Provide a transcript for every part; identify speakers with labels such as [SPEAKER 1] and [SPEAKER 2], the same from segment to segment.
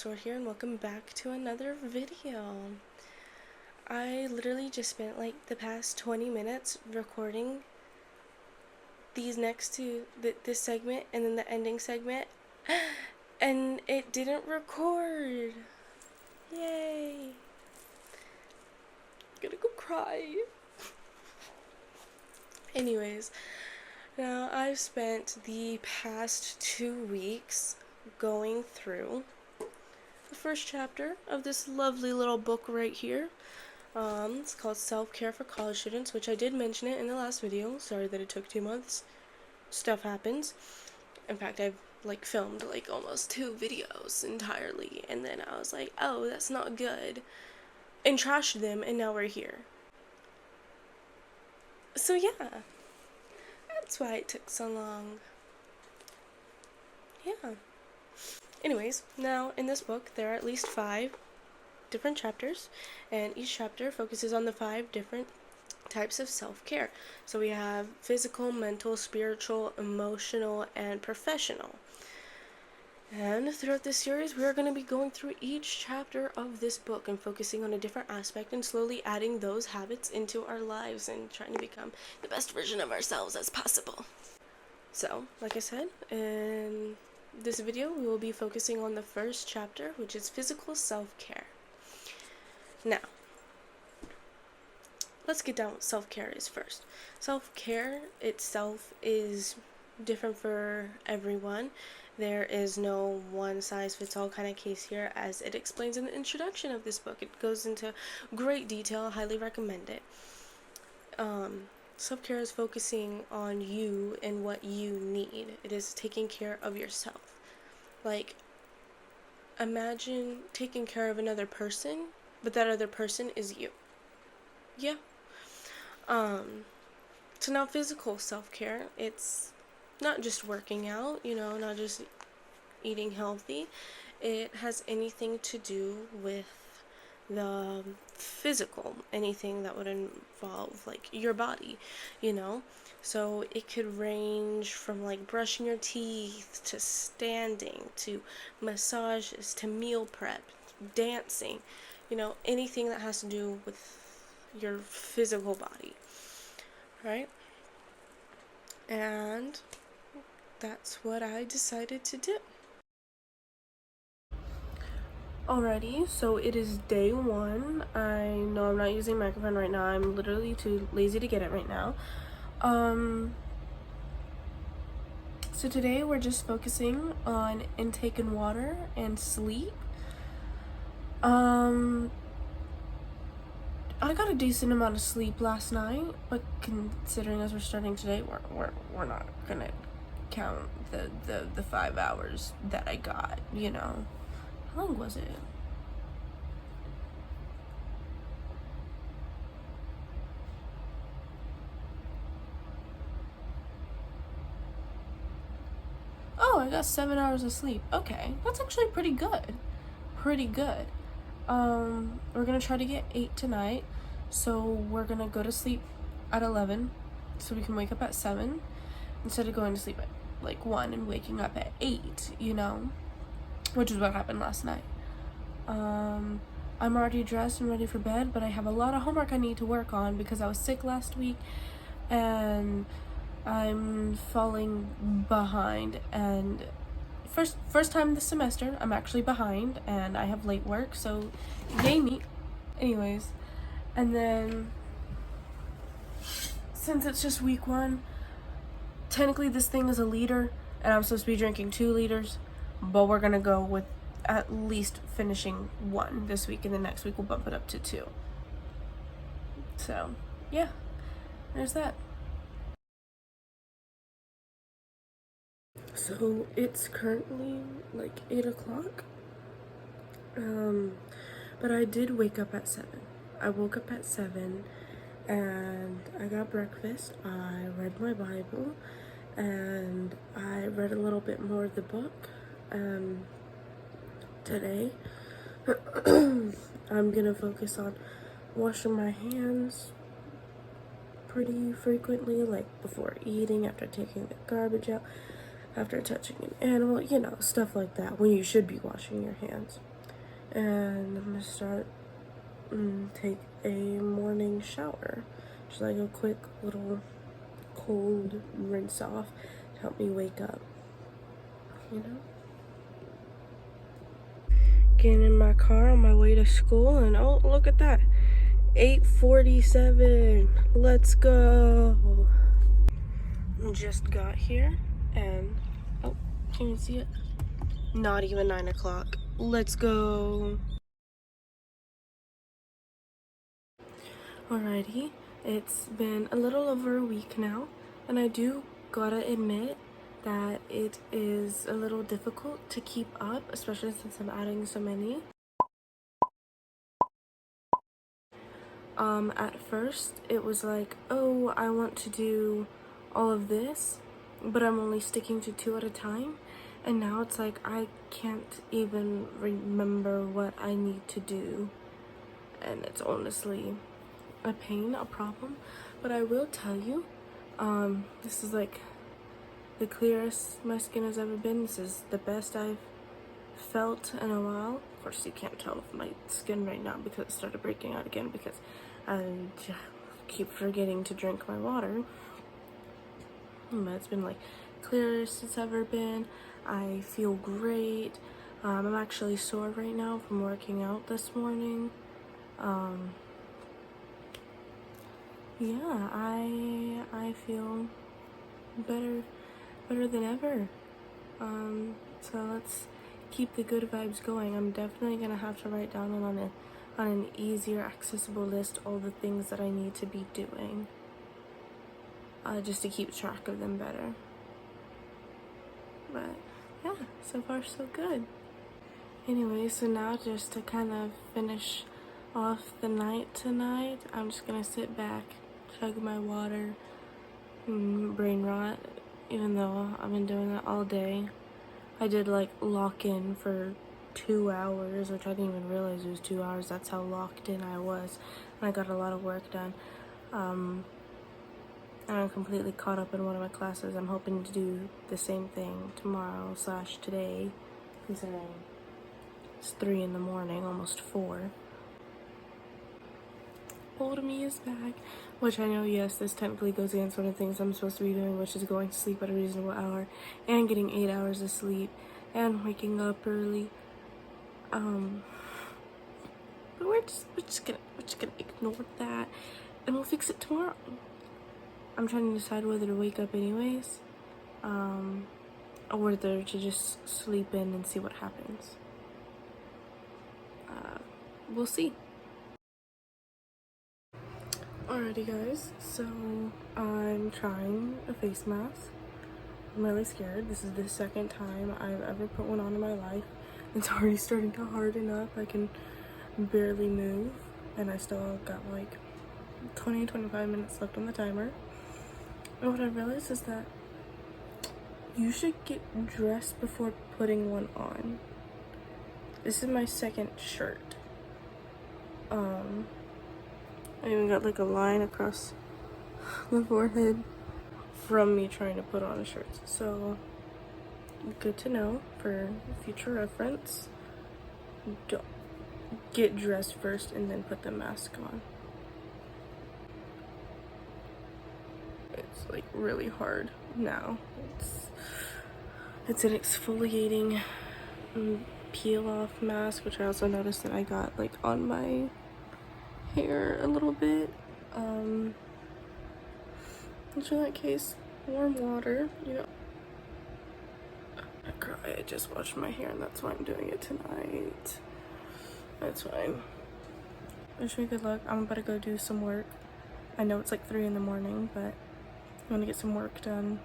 [SPEAKER 1] Sword here, and welcome back to another video. I literally just spent like the past 20 minutes recording these next two, this segment and then the ending segment, and it didn't record. Yay. I'm gonna go cry. Anyways, now I've spent the past 2 weeks going through the first chapter of this lovely little book right here. It's called Self-Care for College Students, which I did mention it in the last video. Sorry that it took 2 months. Stuff happens. In fact, I've filmed almost 2 videos entirely, and then I was like, oh, that's not good, and trashed them, and now we're here. So yeah, that's why it took so long. Yeah. Anyways, now in this book there are at least 5 different chapters, and each chapter focuses on the 5 different types of self-care. So we have physical, mental, spiritual, emotional, and professional. And throughout this series, we are going to be going through each chapter of this book and focusing on a different aspect and slowly adding those habits into our lives and trying to become the best version of ourselves as possible. So, like I said, in this video, we will be focusing on the first chapter, which is physical self-care. Now, let's get down what self-care is first. Self-care itself is different for everyone. There is no one-size-fits-all kind of case here, as it explains in the introduction of this book. It goes into great detail. Highly recommend it. Self-care is focusing on you and what you need. It is taking care of yourself. Imagine taking care of another person, but that other person is you. Yeah. So now physical self-care, it's not just working out, not just eating healthy. It has anything to do with the physical, anything that would involve your body, So it could range from brushing your teeth to standing to massages to meal prep, dancing, anything that has to do with your physical body, right? And that's what I decided to do. Alrighty, so it is day 1. I know I'm not using a microphone right now. I'm literally too lazy to get it right now. So today we're just focusing on intake and water and sleep. I got a decent amount of sleep last night, but considering as we're starting today, we're not gonna count the 5 hours that I got, How long was it? Oh, I got 7 hours of sleep. Okay, that's actually pretty good. Pretty good. We're gonna try to get 8 tonight, so we're gonna go to sleep at 11, so we can wake up at 7, instead of going to sleep at 1 and waking up at 8, which is what happened last night. I'm already dressed and ready for bed, but I have a lot of homework I need to work on because I was sick last week, and I'm falling behind, and first time this semester I'm actually behind, and I have late work, so yay me. Anyways, and then since it's just week 1, technically this thing is a liter, and I'm supposed to be drinking 2 liters, but we're gonna go with at least finishing 1 this week, and the next week we'll bump it up to 2. So yeah, there's that. So it's currently 8 o'clock, but I did wake up at 7. I woke up at 7 and I got breakfast. I read my Bible and I read a little bit more of the book. Today I'm gonna focus on washing my hands pretty frequently, before eating, after taking the garbage out, after touching an animal, stuff like that, when you should be washing your hands. and I'm gonna start take a morning shower. Just like a quick little cold rinse off to help me wake up, you know? Getting in my car on my way to school, and oh, look at that. 8:47. Let's go. Just got here, and oh, can you see it? Not even 9 o'clock. Let's go. Alrighty, it's been a little over a week now, and I do gotta admit that it is a little difficult to keep up, especially since I'm adding so many. At first it was like, oh, I want to do all of this, but I'm only sticking to 2 at a time. And now it's like I can't even remember what I need to do. And it's honestly a pain, a problem. But I will tell you, this is like the clearest my skin has ever been. This is the best I've felt in a while. Of course, you can't tell my skin right now because it started breaking out again because I keep forgetting to drink my water. But it's been like clearest it's ever been. I feel great. I'm actually sore right now from working out this morning. Yeah, I feel better than ever. So let's keep the good vibes going. I'm definitely gonna have to write down on an easier, accessible list all the things that I need to be doing, just to keep track of them better. But yeah, so far so good. Anyway, so now just to kind of finish off the night tonight, I'm just gonna sit back, chug my water, brain rot, even though I've been doing that all day. I did like lock in for 2 hours, which I didn't even realize it was 2 hours. That's how locked in I was. And I got a lot of work done. And I'm completely caught up in one of my classes. I'm hoping to do the same thing tomorrow/today, considering it's 3 in the morning, almost 4. Old me is back, which I know, yes, this technically goes against one of the things I'm supposed to be doing, which is going to sleep at a reasonable hour and getting 8 hours of sleep and waking up early. But we're just gonna ignore that, and we'll fix it tomorrow. I'm trying to decide whether to wake up anyways, or whether to just sleep in and see what happens. We'll see. Alrighty guys, so I'm trying a face mask. I'm really scared. This is the second time I've ever put one on in my life. It's already starting to harden up. I can barely move, and I still got like 20-25 minutes left on the timer. And what I realized is that you should get dressed before putting one on. This is my second shirt. I even got like a line across the forehead from me trying to put on a shirt. So good to know for future reference. Don't get dressed first and then put the mask on. It's like really hard now. It's an exfoliating peel off mask, which I also noticed that I got like on my hair a little bit. So in that case, warm water, you know. I cry, I just washed my hair and that's why I'm doing it tonight. That's fine. Wish me good luck. I'm about to go do some work. I know it's like 3 in the morning, but I'm gonna get some work done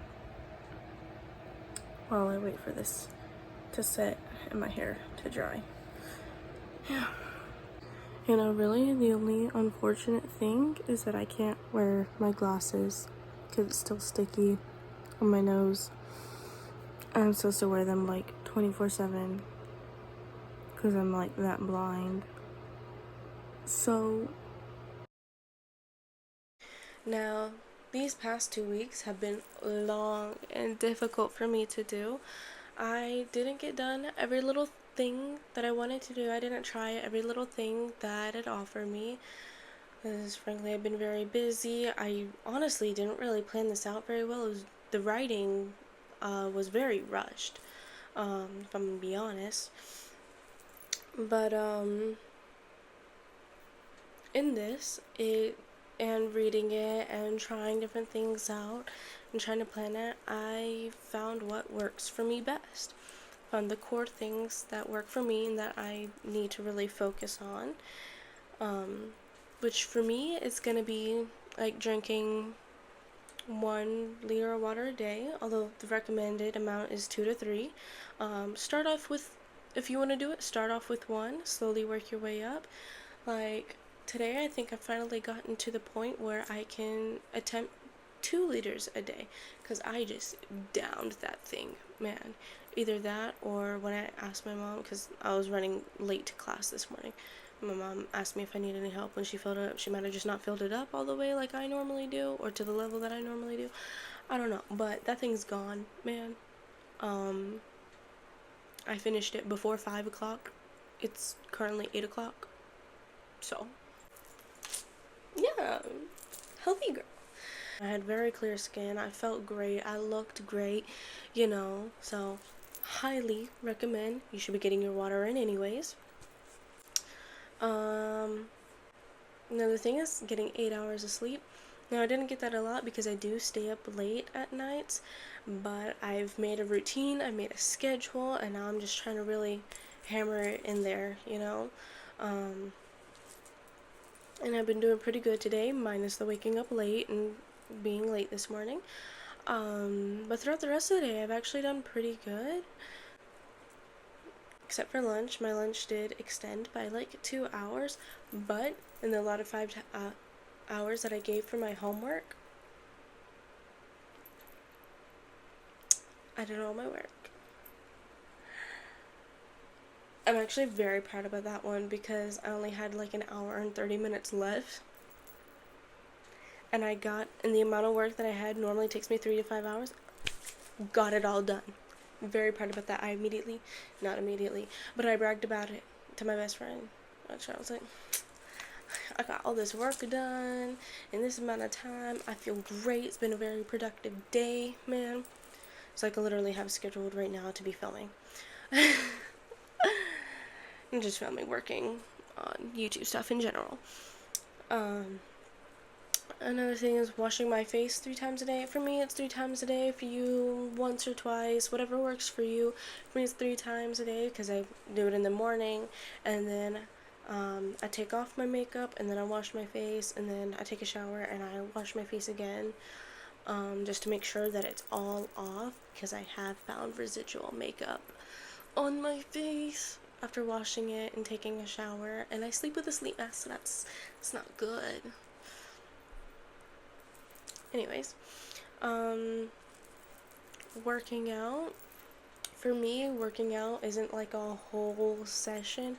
[SPEAKER 1] while I wait for this to set and my hair to dry. Yeah. You know, really, the only unfortunate thing is that I can't wear my glasses because it's still sticky on my nose. I'm supposed to wear them like 24/7 because I'm like that blind. So now, these past 2 weeks have been long and difficult for me to do. I didn't get done every little thing that I wanted to do. I didn't try every little thing that it offered me, because frankly I've been very busy. I honestly didn't really plan this out very well. The writing was very rushed, if I'm gonna be honest. But in this, it and reading it and trying different things out and trying to plan it, I found what works for me best. Found the core things that work for me and that I need to really focus on. Which for me is gonna be like drinking 1 liter of water a day, although the recommended amount is 2 to 3. Start off with, if you want to do it, start off with 1, slowly work your way up. Like today, I think I've finally gotten to the point where I can attempt 2 liters a day, because I just downed that thing, man. Either that, or when I asked my mom, because I was running late to class this morning, my mom asked me if I needed any help when she filled it up. She might have just not filled it up all the way like I normally do, or to the level that I normally do. I don't know, but that thing's gone, man. I finished it before 5 o'clock. It's currently 8 o'clock. So, yeah, healthy girl. I had very clear skin. I felt great. I looked great, so highly recommend. You should be getting your water in anyways. Another thing is getting 8 hours of sleep. Now, I didn't get that a lot because I do stay up late at nights, but I've made a routine, I've made a schedule, and now I'm just trying to really hammer it in there, and I've been doing pretty good today, minus the waking up late and being late this morning. But throughout the rest of the day, I've actually done pretty good. Except for lunch. My lunch did extend by like 2 hours, but in the allotted 5 hours that I gave for my homework, I did all my work. I'm actually very proud about that one because I only had like an hour and 30 minutes left. And I got, in the amount of work that I had, normally takes me 3 to 5 hours, got it all done. I'm very proud about that. Not immediately, but I bragged about it to my best friend. I was like, I got all this work done in this amount of time. I feel great. It's been a very productive day, man. So I could literally have scheduled right now to be filming. I'm just filming, working on YouTube stuff in general. Another thing is washing my face 3 times a day. For me, it's 3 times a day. For you, once or twice, whatever works for you. For me, it's 3 times a day because I do it in the morning, and then I take off my makeup, and then I wash my face, and then I take a shower, and I wash my face again, just to make sure that it's all off, because I have found residual makeup on my face after washing it and taking a shower, and I sleep with a sleep mask, so that's not good. Anyways, working out. For me, working out isn't like a whole session.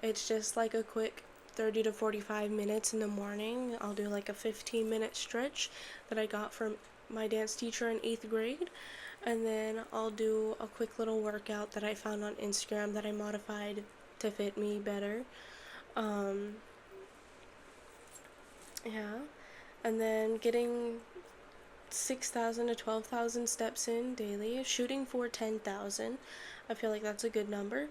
[SPEAKER 1] It's just like a quick 30 to 45 minutes in the morning. I'll do like a 15-minute stretch that I got from my dance teacher in 8th grade. And then I'll do a quick little workout that I found on Instagram that I modified to fit me better. Yeah. And then getting 6,000 to 12,000 steps in daily, shooting for 10,000. I feel like that's a good number.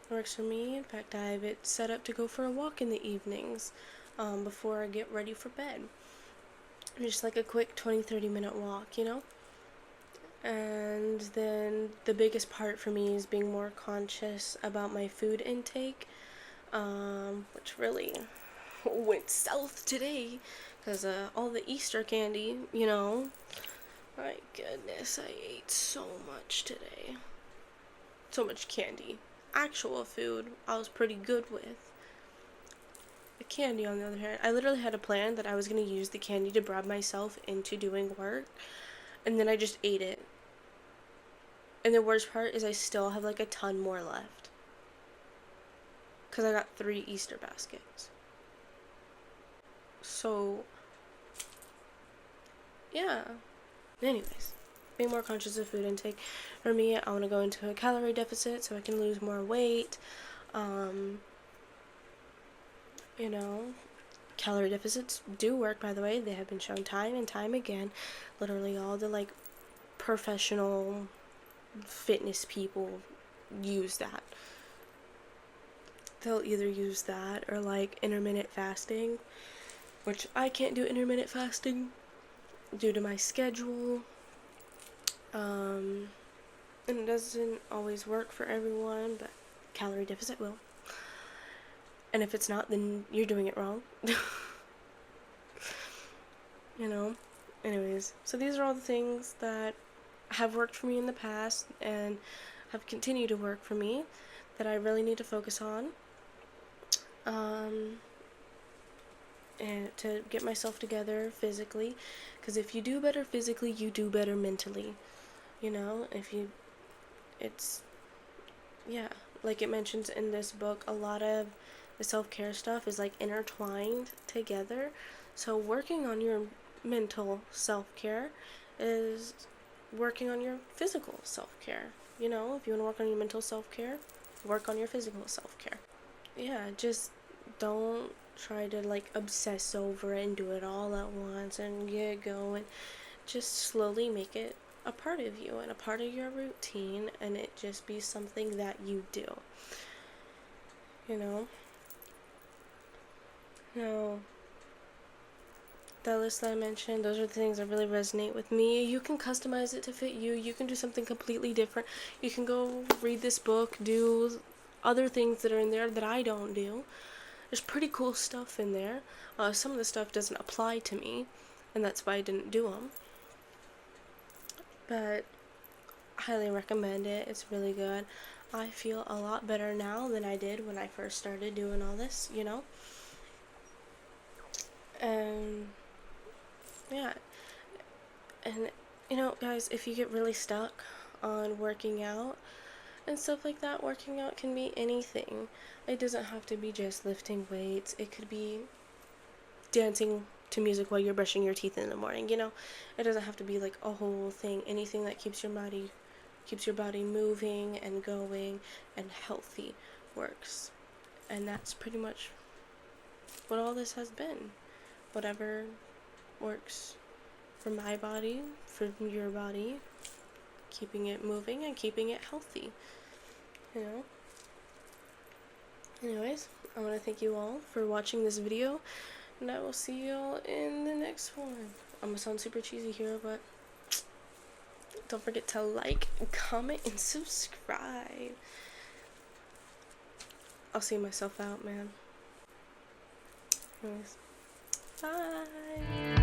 [SPEAKER 1] Works for me. In fact, I have it set up to go for a walk in the evenings before I get ready for bed. Just like a quick 20-30 minute walk, And then the biggest part for me is being more conscious about my food intake, which really went south today because all the Easter candy, my goodness, I ate so much today. So much candy. Actual food I was pretty good with. The candy, on the other hand, I literally had a plan that I was going to use the candy to bribe myself into doing work, and then I just ate it. And the worst part is I still have like a ton more left because I got 3 Easter baskets. So, yeah. Anyways, being more conscious of food intake. For me, I want to go into a calorie deficit so I can lose more weight. You know, calorie deficits do work, by the way. They have been shown time and time again. Literally all the like professional fitness people use that. They'll either use that or like intermittent fasting, which I can't do intermittent fasting due to my schedule. And it doesn't always work for everyone, but calorie deficit will. And if it's not, then you're doing it wrong. You know? Anyways, so these are all the things that have worked for me in the past and have continued to work for me that I really need to focus on. And to get myself together physically, because if you do better physically, you do better mentally. You know, yeah, like it mentions in this book, a lot of the self-care stuff is like intertwined together. So working on your mental self-care is working on your physical self-care. You know, if you want to work on your mental self-care, work on your physical self-care. Yeah, just don't try to like obsess over it and do it all at once and get going. Just slowly make it a part of you and a part of your routine, and it just be something that you do. You know? Now, that list that I mentioned, those are the things that really resonate with me. You can customize it to fit you. You can do something completely different. You can go read this book, do other things that are in there that I don't do. There's pretty cool stuff in there. Some of the stuff doesn't apply to me, and that's why I didn't do them. But I highly recommend it. It's really good. I feel a lot better now than I did when I first started doing all this, you know? And yeah. And you know, guys, if you get really stuck on working out and stuff like that, working out can be anything. It doesn't have to be just lifting weights. It could be dancing to music while you're brushing your teeth in the morning, you know? It doesn't have to be like a whole thing. Anything that keeps your body moving and going and healthy works. And that's pretty much what all this has been. Whatever works for my body, for your body, keeping it moving and keeping it healthy, you know? Anyways, I want to thank you all for watching this video, and I will see you all in the next one. I'm gonna sound super cheesy here, but don't forget to like, comment, and subscribe. I'll see myself out, man. Anyways, bye.